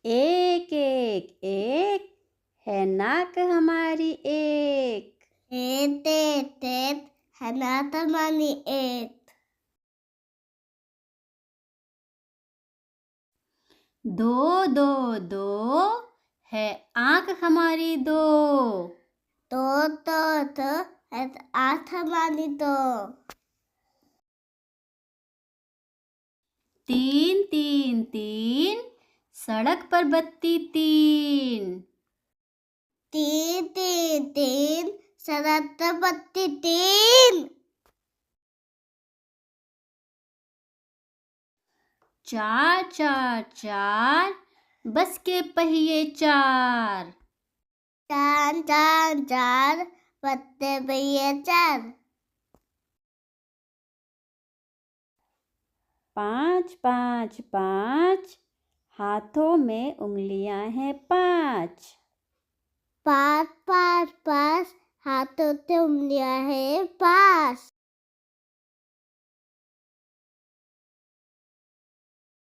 एक एक एक है नाक हमारी एक। तेत है नाक हमारी एक। दो दो दो है आंख हमारी दो। तो है आंख हमारी दो। तीन तीन तीन सड़क पर बत्ती तीन। तीन तीन तीन सड़क पर बत्ती तीन। चार चार चार बस के पहिए चार। चार चार चार पत्ते पहिए चार। पाँच पाँच पाँच हाथों में उंगलियां हैं पाँच। पाँच पाँच पाँच हाथों से उंगलियां हैं पाँच।